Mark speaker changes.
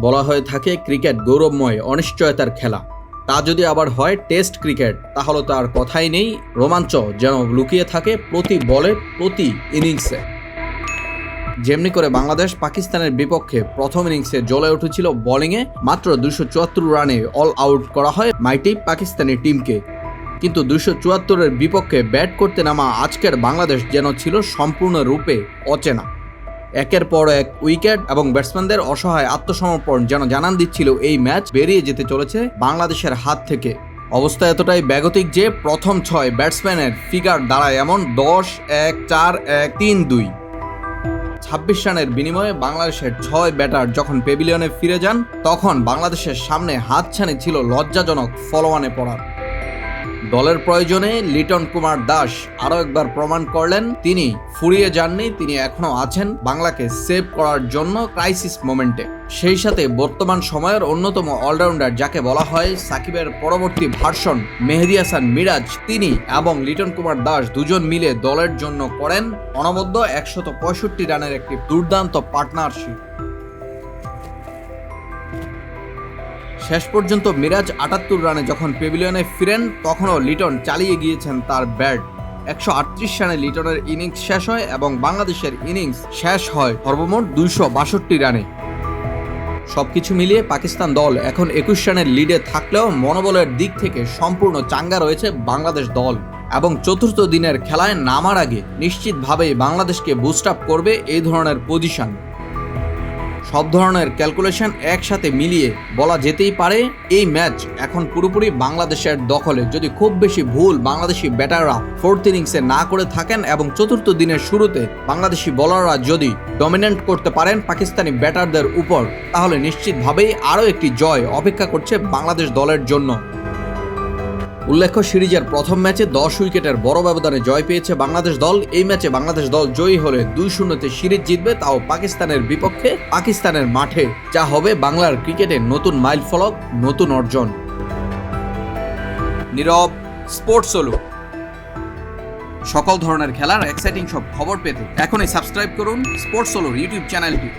Speaker 1: বলা হয়ে থাকে ক্রিকেট গৌরবময় অনিশ্চয়তার খেলা। তা যদি আবার হয় টেস্ট ক্রিকেট, তাহলে তো আর কথাই নেই, রোমাঞ্চ যেন লুকিয়ে থাকে প্রতি বলে প্রতি ইনিংসে। যেমনি করে বাংলাদেশ পাকিস্তানের বিপক্ষে প্রথম ইনিংসে জ্বলে উঠেছিল বোলিংয়ে, মাত্র 274 রানে অল আউট করা হয় মাইটি পাকিস্তানি টিমকে। কিন্তু 274-এর বিপক্ষে ব্যাট করতে নামা আজকের বাংলাদেশ যেন ছিল সম্পূর্ণরূপে অচেনা। একের পর এক উইকেট এবং ব্যাটসম্যানদের অসহায় আত্মসমর্পণ যেন জানান দিচ্ছিল এই ম্যাচ বেরিয়ে যেতে চলেছে বাংলাদেশের হাত থেকে। অবস্থা এতটাই বেগতিক যে প্রথম 6 ব্যাটসম্যানের ফিগার দাঁড়ায় এমন 10-1-4-1-3-2। 26 রানের বিনিময়ে বাংলাদেশের 6 ব্যাটার যখন প্যাভিলিয়নে ফিরে যান, তখন বাংলাদেশের সামনে হাতছানি ছিল লজ্জাজনক ফলোয়ানে পড়ার। দলের প্রয়োজনে লিটন কুমার দাস আরও একবার প্রমাণ করলেন তিনি ফুরিয়ে যাননি, তিনি এখনো আছেন বাংলাকে সেভ করার জন্য ক্রাইসিস মোমেন্টে। সেই সাথে বর্তমান সময়ের অন্যতম অলরাউন্ডার যাকে বলা হয় সাকিবের পরবর্তী ভার্সন মেহেদী হাসান মিরাজ, তিনি এবং লিটন কুমার দাস দুজন মিলে দলের জন্য করেন অনবদ্য 165 রানের একটি দুর্দান্ত পার্টনারশিপ। শেষ পর্যন্ত মিরাজ 78 রানে যখন প্যাভিলিয়নে ফিরেন, তখনও লিটন চালিয়ে গিয়েছেন তার ব্যাট। 138 রানে লিটনের ইনিংস শেষ হয় এবং বাংলাদেশের ইনিংস শেষ হয় সর্বমোট 262 রানে। সবকিছু মিলিয়ে পাকিস্তান দল এখন 21 রানের লিডে থাকলেও মনোবলের দিক থেকে সম্পূর্ণ চাঙ্গা রয়েছে বাংলাদেশ দল, এবং চতুর্থ দিনের খেলায় নামার আগে নিশ্চিতভাবেই বাংলাদেশকে বুস্ট আপ করবে এই ধরনের পজিশন। সব ধরনের ক্যালকুলেশন একসাথে মিলিয়ে বলা যেতেই পারে এই ম্যাচ এখন পুরোপুরি বাংলাদেশের দখলে, যদি খুব বেশি ভুল বাংলাদেশি ব্যাটাররা ফোর্থ ইনিংসে না করে থাকেন এবং চতুর্থ দিনের শুরুতে বাংলাদেশি বোলাররা যদি ডমিনেন্ট করতে পারেন পাকিস্তানি ব্যাটারদের উপর, তাহলে নিশ্চিতভাবেই আরও একটি জয় অপেক্ষা করছে বাংলাদেশ দলের জন্য। উল্লেখ্য, সিরিজের প্রথম ম্যাচে 10 উইকেটের বড় ব্যবধানে জয় পেয়েছে বাংলাদেশ দল। এই ম্যাচে বাংলাদেশ দল জয়ী হলে 2-0-তে সিরিজ জিতবে, তাও পাকিস্তানের বিপক্ষে পাকিস্তানের মাঠে, যা হবে বাংলার ক্রিকেটে নতুন মাইলফলক, নতুন অর্জন। নীরব স্পোর্টস সোলো। সকল ধরনের খেলার এক্সাইটিং সব খবর পেতে এখনই সাবস্ক্রাইব করুন স্পোর্টস সোলোর ইউটিউব চ্যানেলটি।